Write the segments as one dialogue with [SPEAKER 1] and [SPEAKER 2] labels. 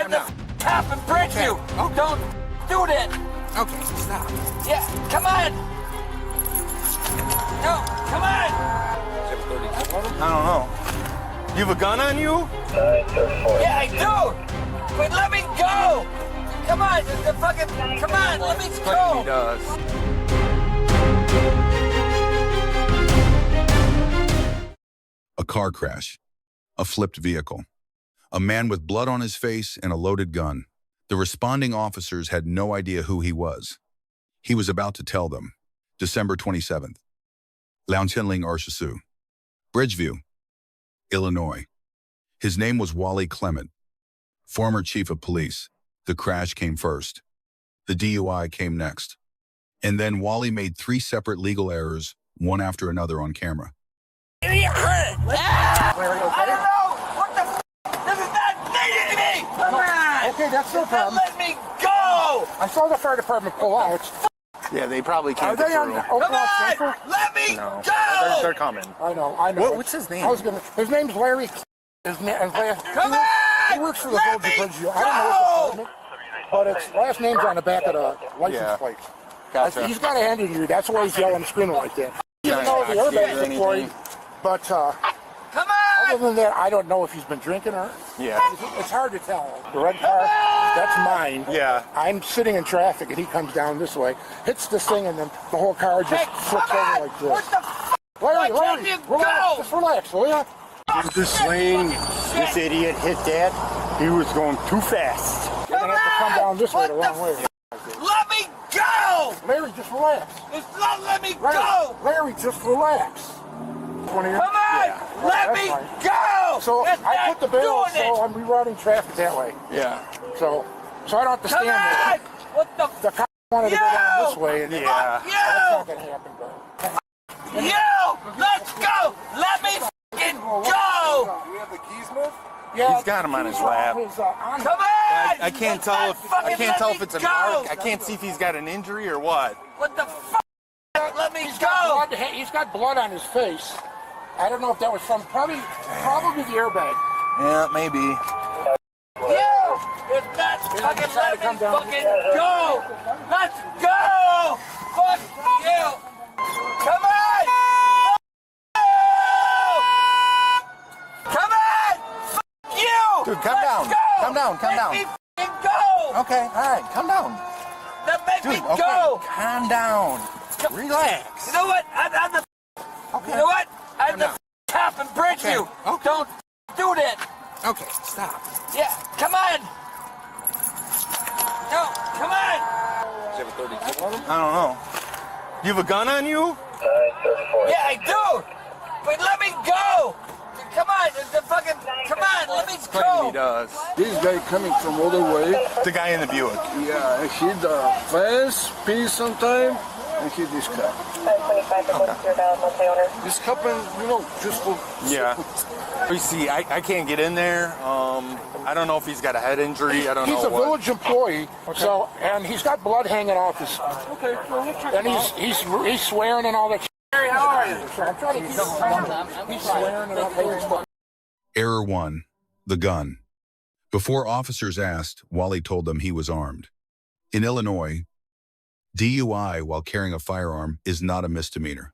[SPEAKER 1] I'm the cop in Bridgeview.
[SPEAKER 2] Okay.
[SPEAKER 1] Don't do that.
[SPEAKER 2] Okay, stop.
[SPEAKER 1] Yeah, come on. No, come on.
[SPEAKER 3] I don't know. You have a gun on you?
[SPEAKER 1] Yeah, I do. But let me go. Come on, come on, let me go.
[SPEAKER 3] He does.
[SPEAKER 4] A car crash, a flipped vehicle, a man with blood on his face and a loaded gun. The responding officers had no idea who he was. He was about to tell them. December 27th. Launchengling Arshisu, Bridgeview, Illinois. His name was Wally Clement, former chief of police. The crash came first. The DUI came next. And then Wally made 3 separate legal errors, one after another on camera.
[SPEAKER 1] I don't know. What the f? This is not needed to me. Come on.
[SPEAKER 2] Okay, that's no problem.
[SPEAKER 1] Let me go.
[SPEAKER 2] I saw the fire department pull out.
[SPEAKER 3] Yeah, they probably
[SPEAKER 2] Are
[SPEAKER 3] can't
[SPEAKER 2] they
[SPEAKER 3] get
[SPEAKER 2] on
[SPEAKER 3] through.
[SPEAKER 1] Come
[SPEAKER 2] Oklahoma
[SPEAKER 1] on.
[SPEAKER 2] Central?
[SPEAKER 1] Let me
[SPEAKER 3] No,
[SPEAKER 1] go.
[SPEAKER 3] they're coming.
[SPEAKER 2] I know.
[SPEAKER 3] What's his name?
[SPEAKER 2] His name's Larry. His last,
[SPEAKER 1] Come on.
[SPEAKER 2] he works for the
[SPEAKER 1] Let
[SPEAKER 2] Village of
[SPEAKER 1] me
[SPEAKER 2] Bridgeview. I don't know what department, but its last name's on the back of the license
[SPEAKER 3] Yeah.
[SPEAKER 2] plate.
[SPEAKER 3] Gotcha.
[SPEAKER 2] He's got a hand in you. That's why he's yelling and screaming like that. Even though the airbag's deployed, but
[SPEAKER 1] Come on.
[SPEAKER 2] other than that, I don't know if he's been drinking or.
[SPEAKER 3] Yeah.
[SPEAKER 2] It's hard to tell. The red car, that's mine.
[SPEAKER 3] Yeah.
[SPEAKER 2] I'm sitting in traffic and he comes down this way, hits this thing, and then the whole car just
[SPEAKER 1] Hey,
[SPEAKER 2] flips
[SPEAKER 1] come
[SPEAKER 2] over
[SPEAKER 1] on.
[SPEAKER 2] like
[SPEAKER 1] What
[SPEAKER 2] this.
[SPEAKER 1] the f?
[SPEAKER 2] Larry,
[SPEAKER 1] Why can't you
[SPEAKER 2] relax.
[SPEAKER 1] go?
[SPEAKER 2] Just relax, will ya?
[SPEAKER 5] This lane, this idiot hit that. He was going too fast.
[SPEAKER 2] You're gonna have to come down this way the wrong way.
[SPEAKER 1] Let me go.
[SPEAKER 2] Larry, just relax.
[SPEAKER 1] It's not let me go.
[SPEAKER 2] Larry, just relax.
[SPEAKER 1] Come on. Let
[SPEAKER 2] that's
[SPEAKER 1] me
[SPEAKER 2] fine.
[SPEAKER 1] go.
[SPEAKER 2] So
[SPEAKER 1] That's
[SPEAKER 2] I
[SPEAKER 1] not
[SPEAKER 2] put the bill,
[SPEAKER 1] doing it.
[SPEAKER 2] so I'm rerouting traffic that way.
[SPEAKER 3] Yeah.
[SPEAKER 2] So I don't have to
[SPEAKER 1] Come
[SPEAKER 2] stand there.
[SPEAKER 1] on. What the f?
[SPEAKER 2] The cop wanted to go down this way, and
[SPEAKER 3] Yeah.
[SPEAKER 2] that's
[SPEAKER 1] You.
[SPEAKER 2] not gonna happen, bro.
[SPEAKER 1] You. Let's go. Let me f***ing go.
[SPEAKER 2] You have the keys, man? Yeah.
[SPEAKER 3] He's got him on his lap.
[SPEAKER 2] On
[SPEAKER 1] Come on.
[SPEAKER 3] I can't tell if it's an arc. I can't see if he's got an injury or what.
[SPEAKER 1] What the f? Let me
[SPEAKER 2] He's
[SPEAKER 1] go.
[SPEAKER 2] got blood on his face. I don't know if that was from probably the airbag.
[SPEAKER 3] Yeah, maybe.
[SPEAKER 1] You. It's not fucking let me fucking go. Let's go. Fuck you. Come on. Come on. Fuck you.
[SPEAKER 3] Dude, calm
[SPEAKER 1] Let's
[SPEAKER 3] down.
[SPEAKER 1] Go.
[SPEAKER 3] Calm down. Calm down.
[SPEAKER 1] Let me fucking go.
[SPEAKER 3] Okay, all right, calm down.
[SPEAKER 1] Let me
[SPEAKER 3] Dude,
[SPEAKER 1] go.
[SPEAKER 3] okay, calm down. Relax.
[SPEAKER 1] You know what? I'm the.
[SPEAKER 3] Okay.
[SPEAKER 1] You know what? I'm
[SPEAKER 3] Calm
[SPEAKER 1] the
[SPEAKER 3] down.
[SPEAKER 1] cop in Bridgeview.
[SPEAKER 3] Okay.
[SPEAKER 1] Don't do that.
[SPEAKER 3] Okay, stop.
[SPEAKER 1] Yeah, come on. No, come on.
[SPEAKER 3] I don't know. You have a gun on you?
[SPEAKER 1] Yeah, I do. But let me go. Come on, come on, let me
[SPEAKER 3] He
[SPEAKER 1] go.
[SPEAKER 3] does.
[SPEAKER 5] This guy coming from all the way.
[SPEAKER 3] The guy in the Buick.
[SPEAKER 5] Yeah, and he the fast speed sometime, and he this car. This happen, just for.
[SPEAKER 3] Yeah. We see, I can't get in there. I don't know if he's got a head injury. I don't know
[SPEAKER 2] He's a
[SPEAKER 3] what.
[SPEAKER 2] village employee, so and he's got blood hanging off his.
[SPEAKER 5] Okay,
[SPEAKER 2] And he's swearing and all that. Harry, how are you? So I'm trying to keep him. He's swearing and all that stuff.
[SPEAKER 4] Error 1. The gun. Before officers asked, Wally told them he was armed. In Illinois, DUI while carrying a firearm is not a misdemeanor.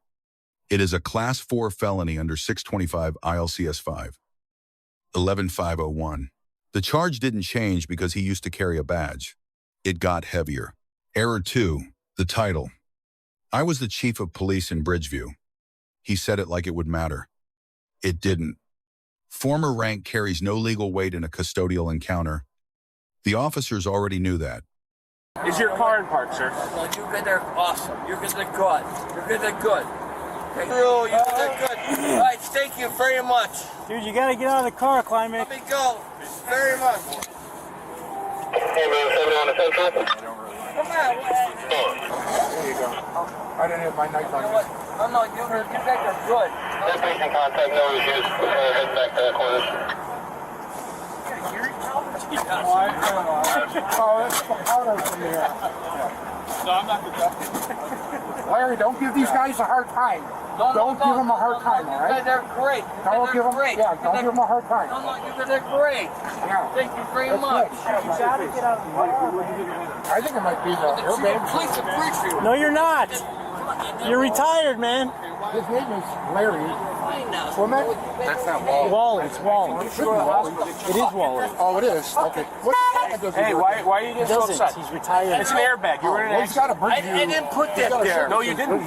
[SPEAKER 4] It is a Class 4 felony under 625 ILCS 5. 11501. The charge didn't change because he used to carry a badge. It got heavier. Error 2. The title. I was the chief of police in Bridgeview. He said it like it would matter. It didn't. Former rank carries no legal weight in a custodial encounter. The officers already knew that.
[SPEAKER 6] Is your car in park, sir?
[SPEAKER 1] No, you guys are awesome. You guys are good. You guys are good. Okay. You guys are good. All right, thank you very much.
[SPEAKER 6] Dude, you gotta get out of the car, Climate.
[SPEAKER 1] Let me go. Very much.
[SPEAKER 7] Hey man, 7 on the central.
[SPEAKER 1] Come on.
[SPEAKER 2] There you go. I didn't have my knife on me.
[SPEAKER 1] Oh no, you guys are good.
[SPEAKER 7] Just making contact, no issues. Heading back to that corner.
[SPEAKER 2] that's harder from there.
[SPEAKER 6] No, I'm not the
[SPEAKER 2] Larry, don't give these guys a hard time. Don't give them a hard time, all right?
[SPEAKER 1] They're great.
[SPEAKER 2] Don't give them,
[SPEAKER 1] great.
[SPEAKER 2] yeah, don't give them a hard time.
[SPEAKER 1] No, you guys are great.
[SPEAKER 2] Yeah.
[SPEAKER 1] Thank you very much.
[SPEAKER 2] You gotta get out of the car. I think it might be the airbag.
[SPEAKER 1] Police of Bridgeview.
[SPEAKER 6] No, you're not. You're retired, man.
[SPEAKER 2] His name is Larry. Well,
[SPEAKER 3] That's not Wally.
[SPEAKER 6] Wally. It's Wally.
[SPEAKER 2] it should be Wally.
[SPEAKER 6] It is Wally.
[SPEAKER 2] Oh, it is? Okay. What the heck does he
[SPEAKER 6] Hey,
[SPEAKER 2] do?
[SPEAKER 6] why are you He getting so doesn't. upset? He's retired. It's an airbag. You were in an
[SPEAKER 2] Well, he's got a
[SPEAKER 1] I
[SPEAKER 2] Bridgeview.
[SPEAKER 1] didn't put that there.
[SPEAKER 6] No, you didn't.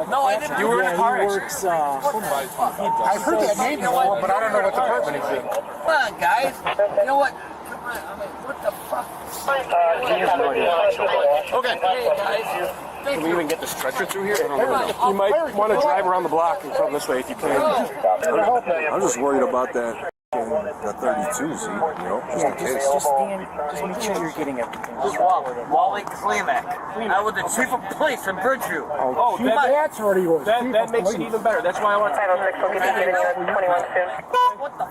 [SPEAKER 1] No, I didn't.
[SPEAKER 6] You were in a car
[SPEAKER 8] he
[SPEAKER 6] accident.
[SPEAKER 8] works,
[SPEAKER 2] I've heard that name before, but I don't know what department he's in.
[SPEAKER 1] Come on, guys. You know what? Come on. I mean, what the fuck?
[SPEAKER 6] Okay.
[SPEAKER 1] Hey, guys. Thank
[SPEAKER 6] Can we
[SPEAKER 1] you.
[SPEAKER 6] even get the stretcher through here?
[SPEAKER 1] Come on.
[SPEAKER 6] You might want to drive around the block and come this way if you can.
[SPEAKER 9] I'm just worried about that 32, see, you know, just in case.
[SPEAKER 8] just make sure you're getting everything.
[SPEAKER 1] Wally Klimek. I was the chief of police in Bridgeview.
[SPEAKER 6] Oh,
[SPEAKER 2] That's already yours.
[SPEAKER 6] that makes it even better. That's why I want to.
[SPEAKER 1] What the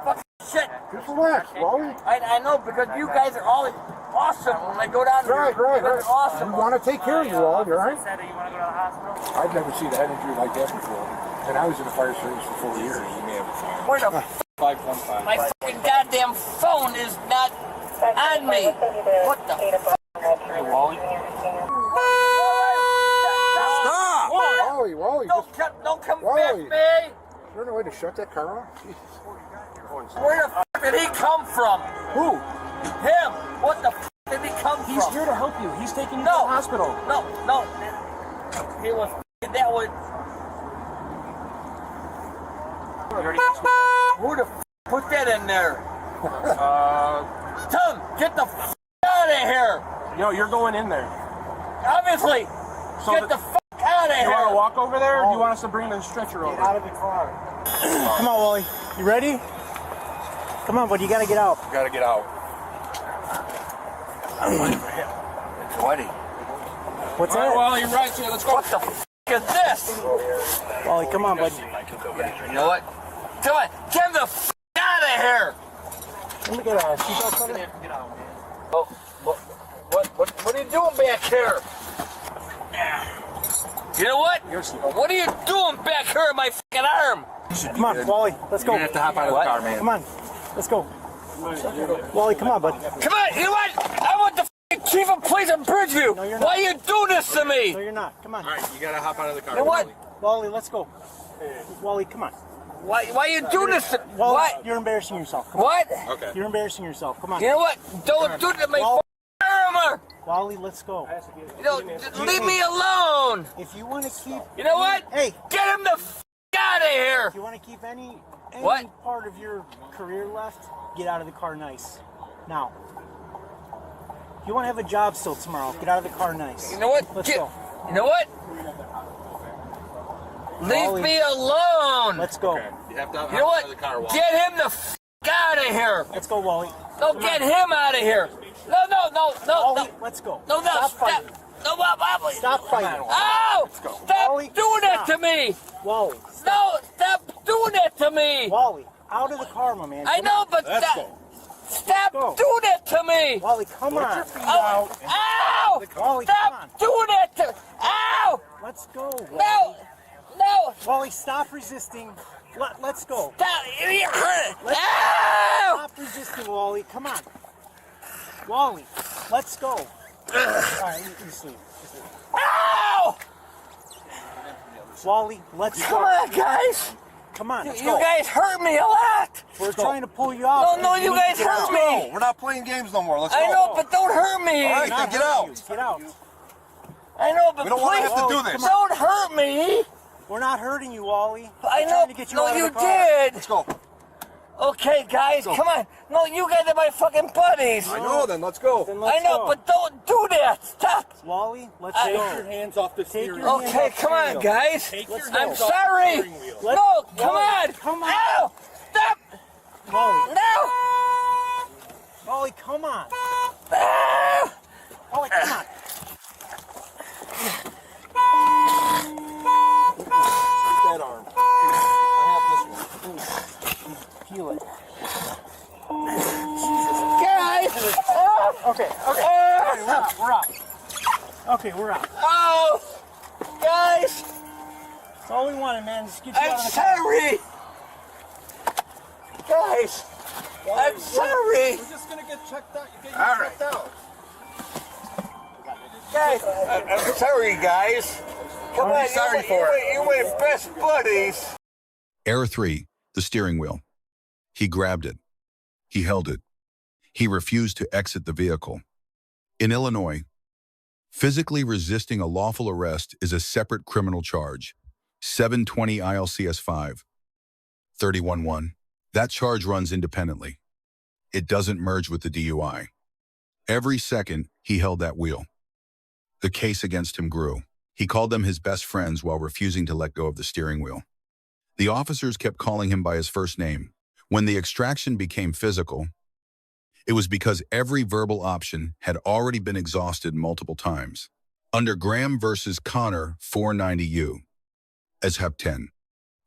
[SPEAKER 1] fuck shit?
[SPEAKER 2] Just relax, Wally.
[SPEAKER 1] I know because you guys are all awesome when I go down there.
[SPEAKER 2] Right.
[SPEAKER 1] You guys are awesome.
[SPEAKER 2] We want to take care of you all, you all right? I've never seen a head injury like that before. And I was in the fire service for 4 years.
[SPEAKER 1] Where the my fucking goddamn phone is not on me. What the fuck?
[SPEAKER 6] Hey, Wally.
[SPEAKER 1] Stop!
[SPEAKER 2] Wally,
[SPEAKER 1] Don't come
[SPEAKER 2] Wally.
[SPEAKER 1] back, man.
[SPEAKER 2] is there any way to shut that car off?
[SPEAKER 1] Where the fuck did he come from?
[SPEAKER 2] Who?
[SPEAKER 1] Him. What the fuck did he come from?
[SPEAKER 6] He's here to help you. He's taking you
[SPEAKER 1] No.
[SPEAKER 6] to the hospital.
[SPEAKER 1] No. He was that was. Who the f put that in there? Tom, get the f out of here.
[SPEAKER 6] No, you're going in there.
[SPEAKER 1] Obviously,
[SPEAKER 6] So
[SPEAKER 1] get the f out of
[SPEAKER 6] You want to
[SPEAKER 1] here.
[SPEAKER 6] walk over there, or do you want us to bring the stretcher over?
[SPEAKER 2] Out of the car.
[SPEAKER 8] Come on, Wally. You ready? Come on, buddy. You gotta get out.
[SPEAKER 3] Gotta get out.
[SPEAKER 1] Sweaty.
[SPEAKER 8] What's
[SPEAKER 6] All right,
[SPEAKER 8] that?
[SPEAKER 6] Wally, you're right here. Let's go.
[SPEAKER 1] What the f is this?
[SPEAKER 8] Wally, come on, buddy.
[SPEAKER 1] You know what? Come on, get the f out of here.
[SPEAKER 8] Let me get a seatbelt on it.
[SPEAKER 1] Oh, what are you doing back here? You know what? What are you doing back here in my fucking arm?
[SPEAKER 8] Come on, Wally. Let's go.
[SPEAKER 3] You have to hop out of the car, man.
[SPEAKER 8] Come on. Let's go. Wally, come on, bud.
[SPEAKER 1] Come on, you know what? I want the fucking chief of police in Bridgeview.
[SPEAKER 8] No, you're not.
[SPEAKER 1] Why you do this to me?
[SPEAKER 8] No, you're not. Come on.
[SPEAKER 3] All right, you gotta hop out of the car.
[SPEAKER 1] You know what?
[SPEAKER 8] Wally, let's go. Wally, come on.
[SPEAKER 1] Why you do this to
[SPEAKER 8] Wally,
[SPEAKER 1] what?
[SPEAKER 8] you're embarrassing yourself. Come on.
[SPEAKER 1] What?
[SPEAKER 3] Okay.
[SPEAKER 8] You're embarrassing yourself. Come on.
[SPEAKER 1] You know what? Don't do that to my
[SPEAKER 8] Wally,
[SPEAKER 1] fucking armor.
[SPEAKER 8] Wally, let's go.
[SPEAKER 1] You know, just leave me alone.
[SPEAKER 8] If you want to keep...
[SPEAKER 1] You know what?
[SPEAKER 8] Hey,
[SPEAKER 1] Get him the f out of here.
[SPEAKER 8] if you want to keep any
[SPEAKER 1] What?
[SPEAKER 8] part of your career left, get out of the car nice. Now. If you want to have a job still tomorrow, get out of the car nice.
[SPEAKER 1] You know what?
[SPEAKER 8] Let's go.
[SPEAKER 1] You know what? Leave
[SPEAKER 8] Wally.
[SPEAKER 1] me alone.
[SPEAKER 8] Let's go.
[SPEAKER 3] You have to hop
[SPEAKER 1] You know
[SPEAKER 3] out of the
[SPEAKER 1] what?
[SPEAKER 3] car, Wally.
[SPEAKER 1] Get him the f out of here.
[SPEAKER 8] Let's go, Wally.
[SPEAKER 1] No, get him out of here. No.
[SPEAKER 8] Wally, let's go.
[SPEAKER 1] No,
[SPEAKER 8] Stop fighting.
[SPEAKER 1] No, Wally.
[SPEAKER 8] Stop fighting.
[SPEAKER 1] Ow! Stop
[SPEAKER 8] Wally,
[SPEAKER 1] doing that
[SPEAKER 8] stop.
[SPEAKER 1] to me.
[SPEAKER 8] Wally.
[SPEAKER 1] No, stop doing that to me.
[SPEAKER 8] Wally, out of the car, my man.
[SPEAKER 1] I
[SPEAKER 8] Come
[SPEAKER 1] know,
[SPEAKER 8] on.
[SPEAKER 1] but stop
[SPEAKER 8] go.
[SPEAKER 1] doing that to me.
[SPEAKER 8] Wally, come on.
[SPEAKER 1] Ow! Ow!
[SPEAKER 8] Wally, come on.
[SPEAKER 1] Stop doing that to me. Ow!
[SPEAKER 8] Let's go, Wally.
[SPEAKER 1] No!
[SPEAKER 8] Wally, stop resisting. Let's go.
[SPEAKER 1] Stop! Ow!
[SPEAKER 8] Stop resisting, Wally. Come on. Wally, let's go. All right, you sleep.
[SPEAKER 1] Ow!
[SPEAKER 8] Wally, let's
[SPEAKER 1] Come
[SPEAKER 8] go.
[SPEAKER 1] on, guys.
[SPEAKER 8] Come on, let's
[SPEAKER 1] You
[SPEAKER 8] go.
[SPEAKER 1] guys hurt me a lot.
[SPEAKER 8] We're trying to pull you out.
[SPEAKER 1] No, you guys hurt me.
[SPEAKER 3] We're not playing games no more. Let's go.
[SPEAKER 1] I know, but don't hurt me.
[SPEAKER 3] All right,
[SPEAKER 8] Not
[SPEAKER 3] then get
[SPEAKER 8] hurting
[SPEAKER 3] out.
[SPEAKER 8] you. Get out.
[SPEAKER 1] I know, but
[SPEAKER 3] We don't want to
[SPEAKER 1] please
[SPEAKER 3] have to do this.
[SPEAKER 1] don't hurt me.
[SPEAKER 8] We're not hurting you, Wally.
[SPEAKER 1] I
[SPEAKER 8] We're
[SPEAKER 1] know.
[SPEAKER 8] trying to get you
[SPEAKER 1] No,
[SPEAKER 8] out of
[SPEAKER 1] you
[SPEAKER 8] the car.
[SPEAKER 1] did.
[SPEAKER 3] Let's go.
[SPEAKER 1] Okay, guys, come on. No, you guys are my fucking buddies.
[SPEAKER 3] I know, then let's go.
[SPEAKER 8] Then let's
[SPEAKER 1] I know,
[SPEAKER 8] go.
[SPEAKER 1] but don't do that. Stop.
[SPEAKER 8] Wally, let's
[SPEAKER 1] I-
[SPEAKER 8] go.
[SPEAKER 1] Take
[SPEAKER 3] your hands off the
[SPEAKER 8] Take your
[SPEAKER 3] steering
[SPEAKER 8] hands
[SPEAKER 1] Okay,
[SPEAKER 8] off the
[SPEAKER 1] come on,
[SPEAKER 8] steering
[SPEAKER 1] guys.
[SPEAKER 8] Let's
[SPEAKER 1] I'm
[SPEAKER 8] go.
[SPEAKER 1] sorry.
[SPEAKER 8] Let's-
[SPEAKER 1] No, come
[SPEAKER 8] Wally,
[SPEAKER 1] on.
[SPEAKER 8] come on.
[SPEAKER 1] Ow! Stop.
[SPEAKER 8] Wally,
[SPEAKER 1] No.
[SPEAKER 8] Wally, come on.
[SPEAKER 1] Ow!
[SPEAKER 8] Wally, come on.
[SPEAKER 3] That arm. I have this one.
[SPEAKER 8] Feel it.
[SPEAKER 1] Guys.
[SPEAKER 8] Okay.
[SPEAKER 1] Oh!
[SPEAKER 8] We're out. Okay, we're out.
[SPEAKER 1] Oh! Guys!
[SPEAKER 8] That's all we wanted, man. Just get you out
[SPEAKER 1] I'm
[SPEAKER 8] of the car.
[SPEAKER 1] sorry! Guys! I'm sorry!
[SPEAKER 6] We're just gonna get checked out. You get
[SPEAKER 1] All right.
[SPEAKER 6] checked out.
[SPEAKER 1] Guys, I'm sorry, guys. Come on,
[SPEAKER 3] sorry for it.
[SPEAKER 1] You were best buddies.
[SPEAKER 4] Error 3, the steering wheel. He grabbed it. He held it. He refused to exit the vehicle. In Illinois, physically resisting a lawful arrest is a separate criminal charge. 720 ILCS 5. 31-1. That charge runs independently. It doesn't merge with the DUI. Every second he held that wheel, the case against him grew. He called them his best friends while refusing to let go of the steering wheel. The officers kept calling him by his first name. When the extraction became physical, it was because every verbal option had already been exhausted multiple times. Under Graham versus Connor 490U, as Hep 10,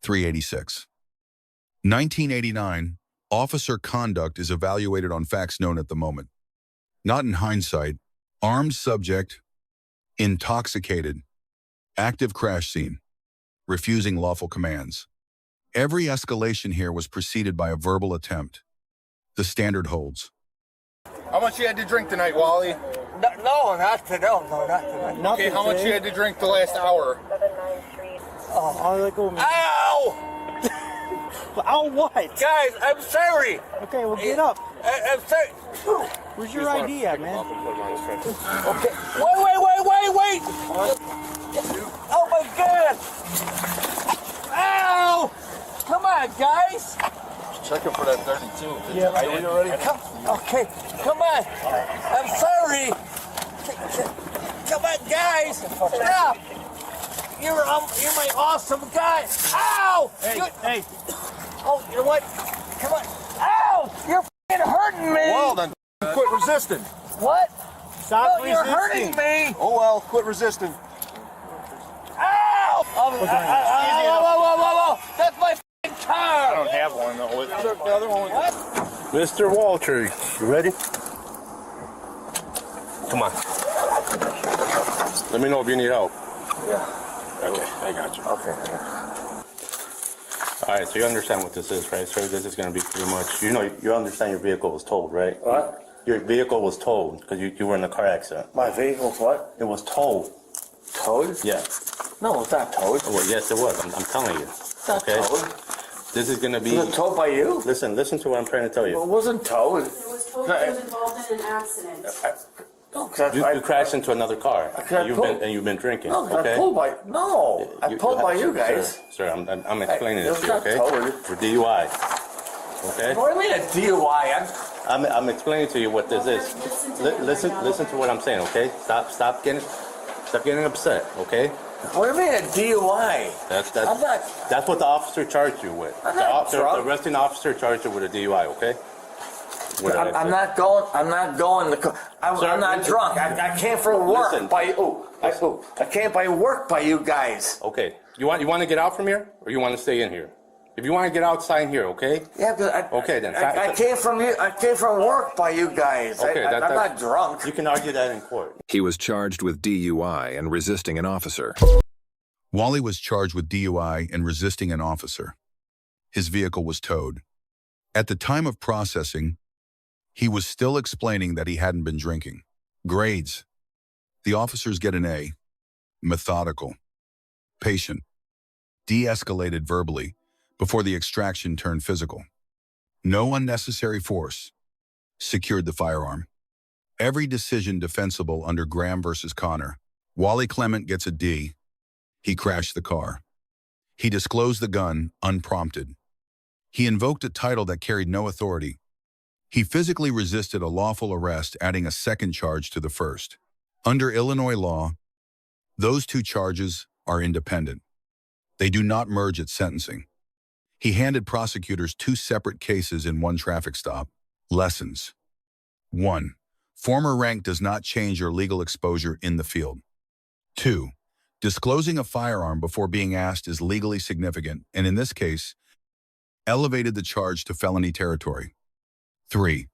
[SPEAKER 4] 386. 1989, officer conduct is evaluated on facts known at the moment. Not in hindsight. Armed subject, intoxicated, active crash scene, refusing lawful commands. Every escalation here was preceded by a verbal attempt. The standard holds.
[SPEAKER 3] How much you had to drink tonight, Wally?
[SPEAKER 1] No, not today. No, not today.
[SPEAKER 3] Okay, how much you had to drink the last hour?
[SPEAKER 8] Oh, let go of me.
[SPEAKER 1] Ow!
[SPEAKER 8] Ow, what?
[SPEAKER 1] Guys, I'm sorry.
[SPEAKER 8] Okay, well, get up.
[SPEAKER 1] I'm sorry.
[SPEAKER 8] Where's your ID at, man?
[SPEAKER 1] Okay. Wait. Oh my God. Ow! Come on, guys.
[SPEAKER 9] Checking for that 32.
[SPEAKER 8] Yeah.
[SPEAKER 9] Are we already?
[SPEAKER 1] Okay, come on. I'm sorry. Come on, guys. Stop. You're my awesome guy. Ow!
[SPEAKER 8] Hey.
[SPEAKER 1] Oh, you know what? Come on. Ow! You're f***ing hurting me.
[SPEAKER 9] Well, then quit resisting.
[SPEAKER 1] What?
[SPEAKER 8] Stop
[SPEAKER 1] No, you're hurting me.
[SPEAKER 9] Oh well, quit resisting.
[SPEAKER 1] Ow! Whoa. That's my f***ing car.
[SPEAKER 3] I don't have one though.
[SPEAKER 9] The other one.
[SPEAKER 1] What?
[SPEAKER 5] Mr. Walter, you ready?
[SPEAKER 9] Come on. Let me know if you need help. Yeah. Okay, I got you.
[SPEAKER 5] Okay.
[SPEAKER 9] All right, so you understand what this is, right? So this is going to be pretty much, you understand your vehicle was towed, right?
[SPEAKER 5] What?
[SPEAKER 9] Your vehicle was towed because you were in a car accident.
[SPEAKER 5] My vehicle's what?
[SPEAKER 9] It was towed.
[SPEAKER 5] Towed?
[SPEAKER 9] Yeah.
[SPEAKER 5] No, it's not towed.
[SPEAKER 9] Well, yes, it was. I'm telling you.
[SPEAKER 5] It's not
[SPEAKER 9] Okay.
[SPEAKER 5] towed.
[SPEAKER 9] This is going to be.
[SPEAKER 5] Was it towed by you?
[SPEAKER 9] Listen to what I'm trying to tell
[SPEAKER 5] Well,
[SPEAKER 9] you.
[SPEAKER 5] it wasn't towed.
[SPEAKER 10] It was told he was involved in an accident.
[SPEAKER 5] No, because
[SPEAKER 9] You crashed into another car.
[SPEAKER 5] I pulled-
[SPEAKER 9] And you've been drinking.
[SPEAKER 5] No, 'cause
[SPEAKER 9] Okay.
[SPEAKER 5] I pulled by. No, I pulled by you guys.
[SPEAKER 9] Sir, I'm explaining
[SPEAKER 5] It
[SPEAKER 9] this
[SPEAKER 5] was
[SPEAKER 9] to you,
[SPEAKER 5] not
[SPEAKER 9] okay?
[SPEAKER 5] towed.
[SPEAKER 9] For DUI. Okay.
[SPEAKER 5] What do you mean a DUI?
[SPEAKER 9] I'm explaining to you what this is. Listen to what I'm saying, okay? Stop getting upset, okay?
[SPEAKER 5] What do you mean a DUI? I'm not.
[SPEAKER 9] That's what the officer charged you with.
[SPEAKER 5] I'm not
[SPEAKER 9] The
[SPEAKER 5] drunk.
[SPEAKER 9] arresting officer charged you with a DUI, okay?
[SPEAKER 5] I'm not going. I'm not going.
[SPEAKER 9] Sir,
[SPEAKER 5] I'm not
[SPEAKER 9] listen.
[SPEAKER 5] drunk. I came for work
[SPEAKER 9] Listen.
[SPEAKER 5] by. I came by work by you guys.
[SPEAKER 9] Okay. You want to get out from here, or you want to stay in here? If you want to get out, sign here, okay?
[SPEAKER 5] Yeah, but
[SPEAKER 9] Okay, then.
[SPEAKER 5] I came from you. I came from work by you guys.
[SPEAKER 9] Okay,
[SPEAKER 5] I'm not drunk.
[SPEAKER 9] You can argue that in court.
[SPEAKER 11] He was charged with DUI and resisting an officer.
[SPEAKER 4] Wally was charged with DUI and resisting an officer. His vehicle was towed. At the time of processing, he was still explaining that he hadn't been drinking. Grades. The officers get an A. Methodical. Patient. De-escalated verbally before the extraction turned physical. No unnecessary force. Secured the firearm. Every decision defensible under Graham versus Connor. Wally Clement gets a D. He crashed the car. He disclosed the gun unprompted. He invoked a title that carried no authority. He physically resisted a lawful arrest, adding a second charge to the first. Under Illinois law, those two charges are independent. They do not merge at sentencing. He handed prosecutors two separate cases in one traffic stop. Lessons. 1. Former rank does not change your legal exposure in the field. 2. Disclosing a firearm before being asked is legally significant, and in this case, elevated the charge to felony territory. 3.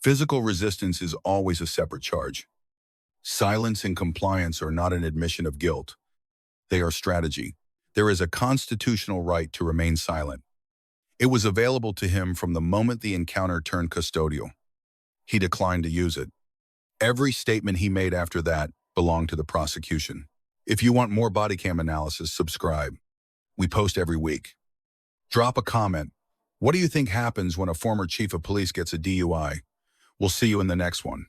[SPEAKER 4] Physical resistance is always a separate charge. Silence and compliance are not an admission of guilt. They are strategy. There is a constitutional right to remain silent. It was available to him from the moment the encounter turned custodial. He declined to use it. Every statement he made after that belonged to the prosecution. If you want more body cam analysis, subscribe. We post every week. Drop a comment. What do you think happens when a former chief of police gets a DUI? We'll see you in the next one.